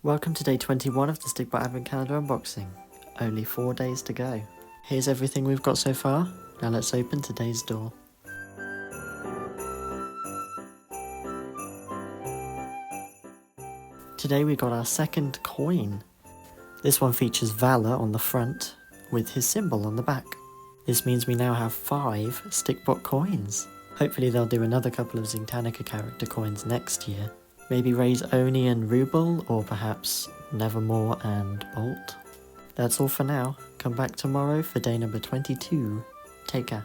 Welcome to day 21 of the Stikbot Advent Calendar unboxing. Only 4 days to go. Here's everything we've got so far. Now let's open today's door. Today we got our second coin. This one features Valor on the front with his symbol on the back. This means we now have 5 Stikbot coins. Hopefully they'll do another couple of Zintanica character coins next year. Maybe raise Oni and Ruble, or perhaps Nevermore and Bolt. That's all for now. Come back tomorrow for day number 22. Take care.